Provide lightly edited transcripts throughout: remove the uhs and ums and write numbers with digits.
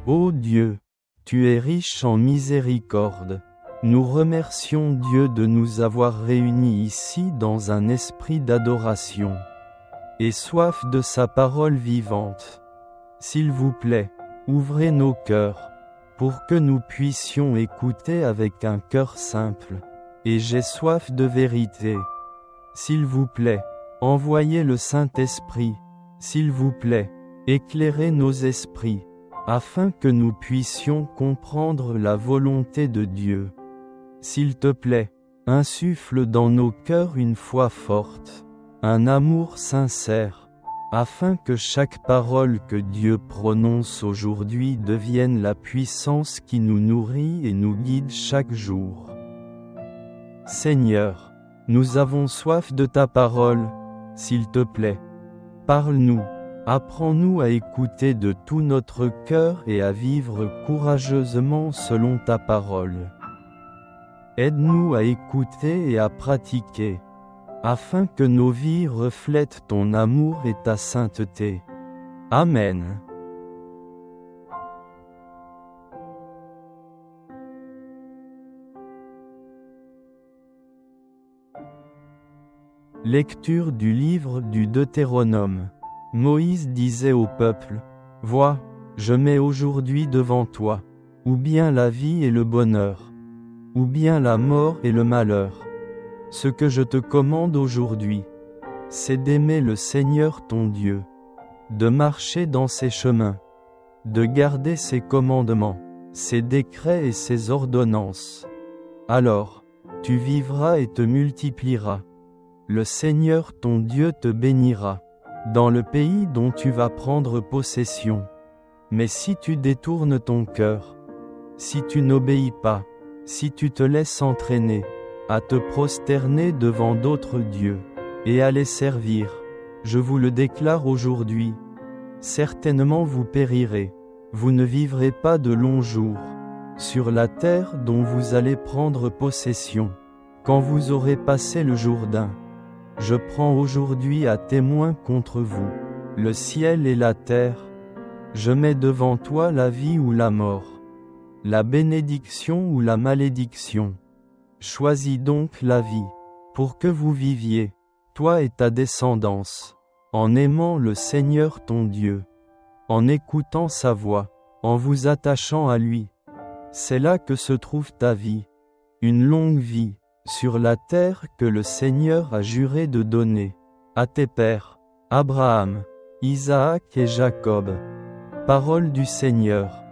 Ô Dieu, tu es riche en miséricorde. Nous remercions Dieu de nous avoir réunis ici dans un esprit d'adoration et soif de sa parole vivante. S'il vous plaît, ouvrez nos cœurs, pour que nous puissions écouter avec un cœur simple, et j'ai soif de vérité. S'il vous plaît, envoyez le Saint-Esprit, s'il vous plaît, éclairez nos esprits, afin que nous puissions comprendre la volonté de Dieu. S'il te plaît, insuffle dans nos cœurs une foi forte, un amour sincère, afin que chaque parole que Dieu prononce aujourd'hui devienne la puissance qui nous nourrit et nous guide chaque jour. Seigneur, nous avons soif de ta parole, s'il te plaît. Parle-nous, apprends-nous à écouter de tout notre cœur et à vivre courageusement selon ta parole. Aide-nous à écouter et à pratiquer, afin que nos vies reflètent ton amour et ta sainteté. Amen. Lecture du livre du Deutéronome. Moïse disait au peuple, « Vois, je mets aujourd'hui devant toi, ou bien la vie et le bonheur, ou bien la mort et le malheur. Ce que je te commande aujourd'hui, c'est d'aimer le Seigneur ton Dieu, de marcher dans ses chemins, de garder ses commandements, ses décrets et ses ordonnances. Alors, tu vivras et te multiplieras. Le Seigneur ton Dieu te bénira dans le pays dont tu vas prendre possession. Mais si tu détournes ton cœur, si tu n'obéis pas, si tu te laisses entraîner à te prosterner devant d'autres dieux et à les servir, je vous le déclare aujourd'hui, certainement vous périrez, vous ne vivrez pas de longs jours sur la terre dont vous allez prendre possession, quand vous aurez passé le Jourdain. Je prends aujourd'hui à témoin contre vous le ciel et la terre. Je mets devant toi la vie ou la mort, la bénédiction ou la malédiction. Choisis donc la vie, pour que vous viviez, toi et ta descendance, en aimant le Seigneur ton Dieu, en écoutant sa voix, en vous attachant à lui. C'est là que se trouve ta vie, une longue vie, sur la terre que le Seigneur a juré de donner à tes pères, Abraham, Isaac et Jacob. Parole du Seigneur.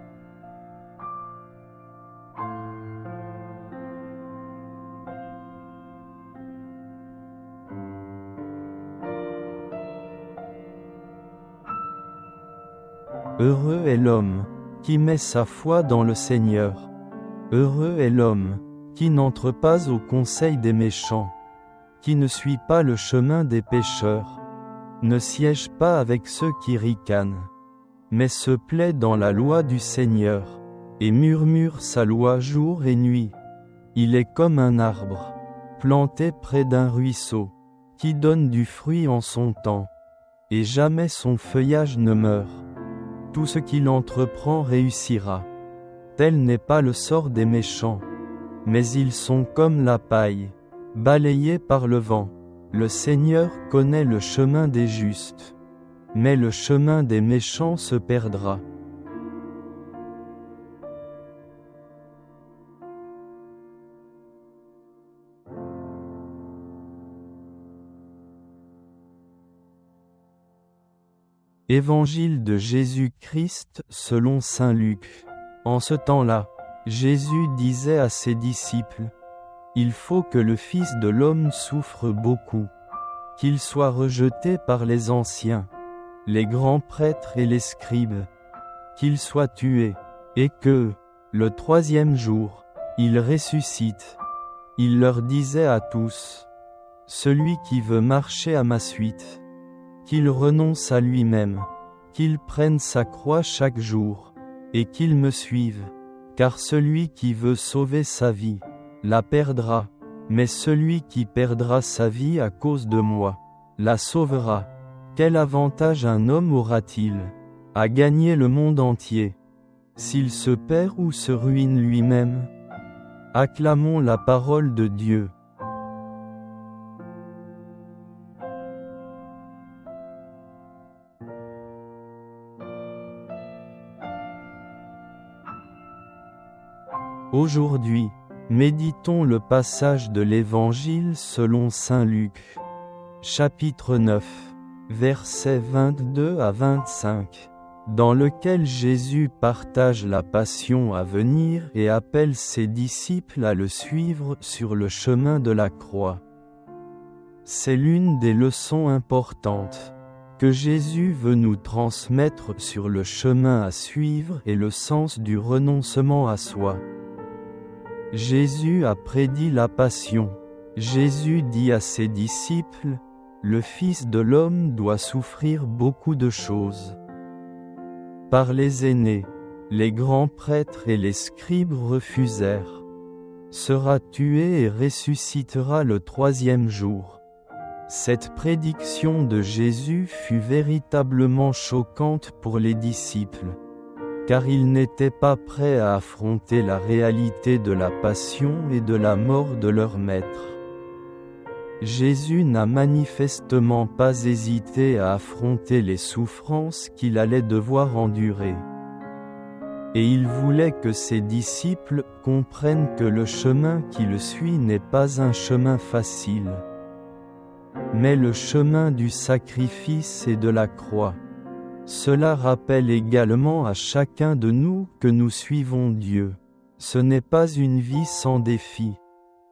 Heureux est l'homme qui met sa foi dans le Seigneur. Heureux est l'homme qui n'entre pas au conseil des méchants, qui ne suit pas le chemin des pécheurs, ne siège pas avec ceux qui ricanent, mais se plaît dans la loi du Seigneur, et murmure sa loi jour et nuit. Il est comme un arbre, planté près d'un ruisseau, qui donne du fruit en son temps, et jamais son feuillage ne meurt. Tout ce qu'il entreprend réussira. Tel n'est pas le sort des méchants, mais ils sont comme la paille, balayés par le vent. Le Seigneur connaît le chemin des justes, mais le chemin des méchants se perdra. Évangile de Jésus-Christ selon saint Luc. En ce temps-là, Jésus disait à ses disciples, « Il faut que le Fils de l'homme souffre beaucoup, qu'il soit rejeté par les anciens, les grands prêtres et les scribes, qu'il soit tué, et que, le troisième jour, il ressuscite. » Il leur disait à tous, « Celui qui veut marcher à ma suite, qu'il renonce à lui-même, qu'il prenne sa croix chaque jour, et qu'il me suive. Car celui qui veut sauver sa vie, la perdra, mais celui qui perdra sa vie à cause de moi, la sauvera. Quel avantage un homme aura-t-il à gagner le monde entier, s'il se perd ou se ruine lui-même? Acclamons la parole de Dieu. Aujourd'hui, méditons le passage de l'Évangile selon saint Luc. Chapitre 9, versets 22 à 25, dans lequel Jésus partage la passion à venir et appelle ses disciples à le suivre sur le chemin de la croix. C'est l'une des leçons importantes que Jésus veut nous transmettre sur le chemin à suivre et le sens du renoncement à soi. Jésus a prédit la passion. Jésus dit à ses disciples, « Le Fils de l'homme doit souffrir beaucoup de choses. » Par les aînés, les grands prêtres et les scribes refusèrent. Sera tué et ressuscitera le troisième jour. Cette prédiction de Jésus fut véritablement choquante pour les disciples, car ils n'étaient pas prêts à affronter la réalité de la passion et de la mort de leur maître. Jésus n'a manifestement pas hésité à affronter les souffrances qu'il allait devoir endurer. Et il voulait que ses disciples comprennent que le chemin qui le suit n'est pas un chemin facile, mais le chemin du sacrifice et de la croix. Cela rappelle également à chacun de nous que nous suivons Dieu. Ce n'est pas une vie sans défis.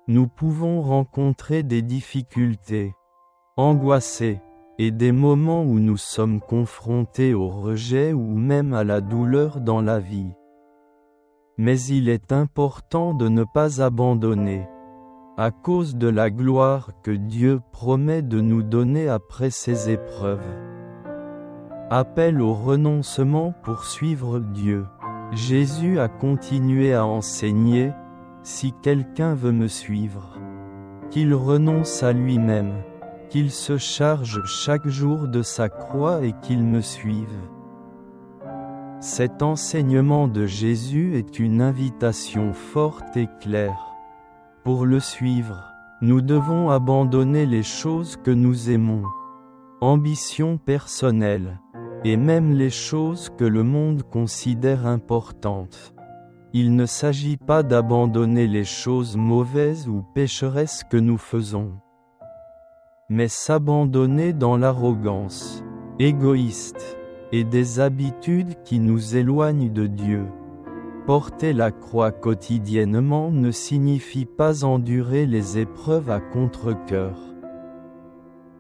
Nous pouvons rencontrer des difficultés, angoisser, et des moments où nous sommes confrontés au rejet ou même à la douleur dans la vie. Mais il est important de ne pas abandonner, à cause de la gloire que Dieu promet de nous donner après ces épreuves. Appel au renoncement pour suivre Dieu. Jésus a continué à enseigner, « Si quelqu'un veut me suivre, qu'il renonce à lui-même, qu'il se charge chaque jour de sa croix et qu'il me suive. » Cet enseignement de Jésus est une invitation forte et claire. Pour le suivre, nous devons abandonner les choses que nous aimons, ambitions personnelles, et même les choses que le monde considère importantes. Il ne s'agit pas d'abandonner les choses mauvaises ou pécheresses que nous faisons, mais s'abandonner dans l'arrogance, égoïste, et des habitudes qui nous éloignent de Dieu. Porter la croix quotidiennement ne signifie pas endurer les épreuves à contre-cœur,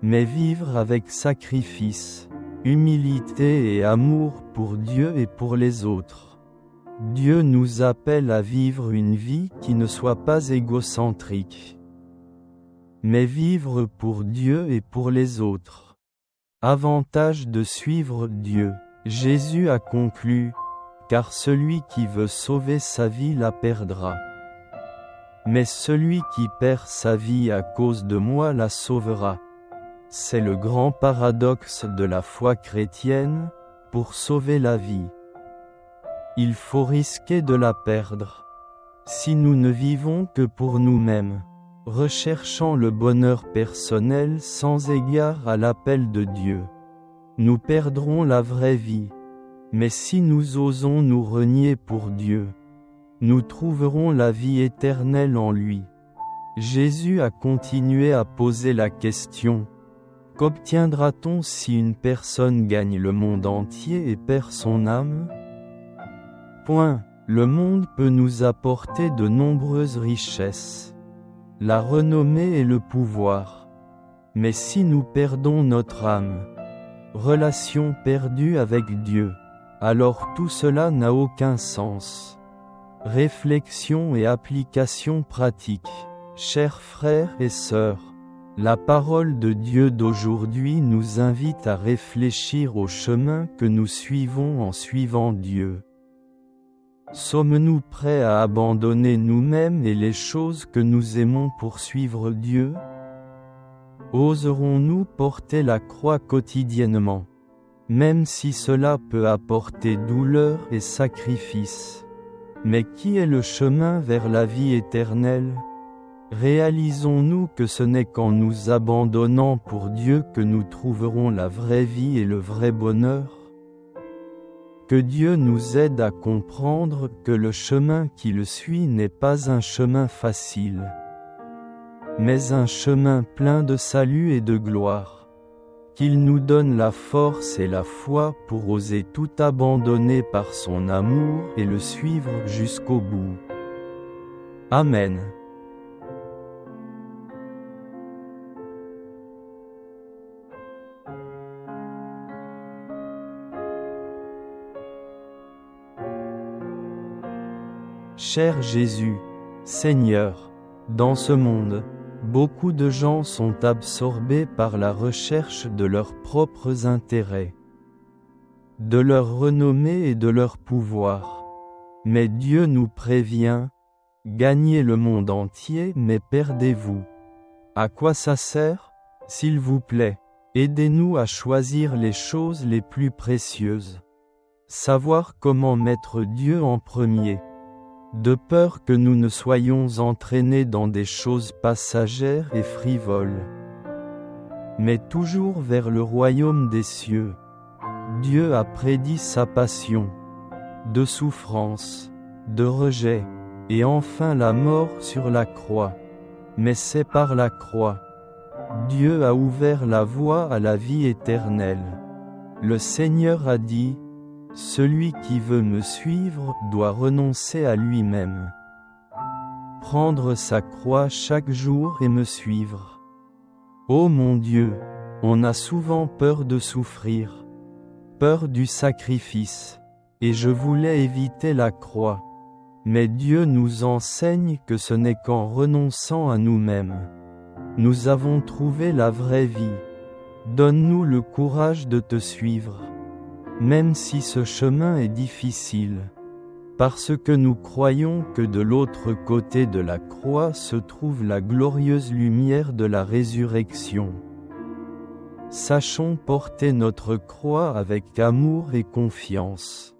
mais vivre avec sacrifice, humilité et amour pour Dieu et pour les autres. Dieu nous appelle à vivre une vie qui ne soit pas égocentrique, mais vivre pour Dieu et pour les autres. Avantage de suivre Dieu. Jésus a conclu, « Car celui qui veut sauver sa vie la perdra. Mais celui qui perd sa vie à cause de moi la sauvera. » C'est le grand paradoxe de la foi chrétienne, pour sauver la vie, il faut risquer de la perdre. Si nous ne vivons que pour nous-mêmes, recherchant le bonheur personnel sans égard à l'appel de Dieu, nous perdrons la vraie vie. Mais si nous osons nous renier pour Dieu, nous trouverons la vie éternelle en lui. Jésus a continué à poser la question, « Qu'obtiendra-t-on si une personne gagne le monde entier et perd son âme ?» Le monde peut nous apporter de nombreuses richesses, la renommée et le pouvoir. Mais si nous perdons notre âme, relation perdue avec Dieu, alors tout cela n'a aucun sens. Réflexion et application pratique. Chers frères et sœurs, la parole de Dieu d'aujourd'hui nous invite à réfléchir au chemin que nous suivons en suivant Dieu. Sommes-nous prêts à abandonner nous-mêmes et les choses que nous aimons pour suivre Dieu? Oserons-nous porter la croix quotidiennement, même si cela peut apporter douleur et sacrifice. Mais qui est le chemin vers la vie éternelle ? Réalisons-nous que ce n'est qu'en nous abandonnant pour Dieu que nous trouverons la vraie vie et le vrai bonheur ? Que Dieu nous aide à comprendre que le chemin qui le suit n'est pas un chemin facile, mais un chemin plein de salut et de gloire. Qu'il nous donne la force et la foi pour oser tout abandonner par son amour et le suivre jusqu'au bout. Amen. Cher Jésus, Seigneur, dans ce monde, beaucoup de gens sont absorbés par la recherche de leurs propres intérêts, de leur renommée et de leur pouvoir. Mais Dieu nous prévient, gagnez le monde entier mais perdez-vous. À quoi ça sert ? S'il vous plaît, aidez-nous à choisir les choses les plus précieuses. Savoir comment mettre Dieu en premier. De peur que nous ne soyons entraînés dans des choses passagères et frivoles, mais toujours vers le royaume des cieux. Dieu a prédit sa passion, de souffrance, de rejet, et enfin la mort sur la croix. Mais c'est par la croix. Dieu a ouvert la voie à la vie éternelle. Le Seigneur a dit, « Celui qui veut me suivre doit renoncer à lui-même, prendre sa croix chaque jour et me suivre. » Ô mon Dieu, on a souvent peur de souffrir, peur du sacrifice, et je voulais éviter la croix. Mais Dieu nous enseigne que ce n'est qu'en renonçant à nous-mêmes, nous avons trouvé la vraie vie. Donne-nous le courage de te suivre, même si ce chemin est difficile, parce que nous croyons que de l'autre côté de la croix se trouve la glorieuse lumière de la résurrection. Sachons porter notre croix avec amour et confiance,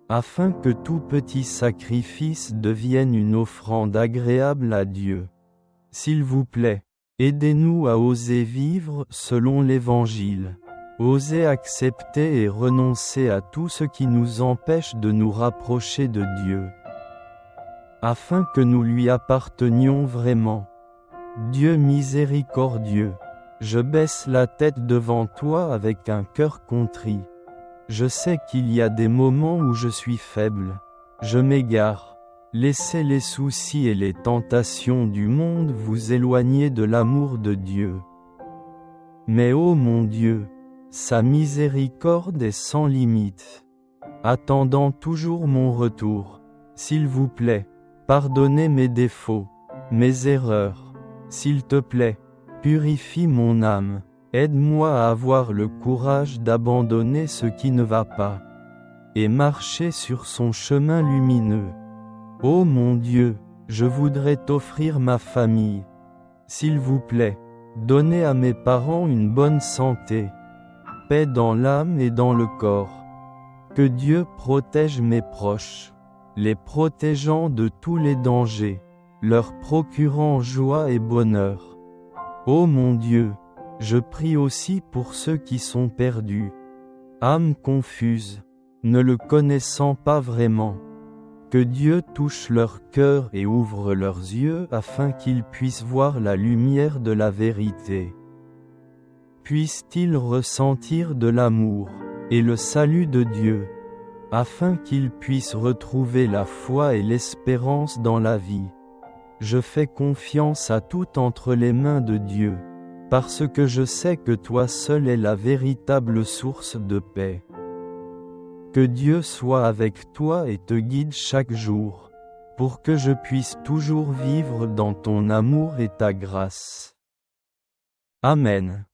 afin que tout petit sacrifice devienne une offrande agréable à Dieu. S'il vous plaît, aidez-nous à oser vivre selon l'Évangile. Oser accepter et renoncer à tout ce qui nous empêche de nous rapprocher de Dieu, afin que nous lui appartenions vraiment. Dieu miséricordieux, je baisse la tête devant toi avec un cœur contrit. Je sais qu'il y a des moments où je suis faible, je m'égare. Laissez les soucis et les tentations du monde vous éloigner de l'amour de Dieu. Mais ô mon Dieu, sa miséricorde est sans limite. Attendant toujours mon retour, s'il vous plaît, pardonnez mes défauts, mes erreurs. S'il te plaît, purifie mon âme, aide-moi à avoir le courage d'abandonner ce qui ne va pas, et marcher sur son chemin lumineux. Ô mon Dieu, je voudrais t'offrir ma famille. S'il vous plaît, donnez à mes parents une bonne santé, paix dans l'âme et dans le corps. Que Dieu protège mes proches, les protégeant de tous les dangers, leur procurant joie et bonheur. Ô mon Dieu, je prie aussi pour ceux qui sont perdus, âmes confuses, ne le connaissant pas vraiment. Que Dieu touche leur cœur et ouvre leurs yeux afin qu'ils puissent voir la lumière de la vérité. Puissent-ils ressentir de l'amour et le salut de Dieu, afin qu'ils puissent retrouver la foi et l'espérance dans la vie. Je fais confiance à tout entre les mains de Dieu, parce que je sais que toi seul es la véritable source de paix. Que Dieu soit avec toi et te guide chaque jour, pour que je puisse toujours vivre dans ton amour et ta grâce. Amen.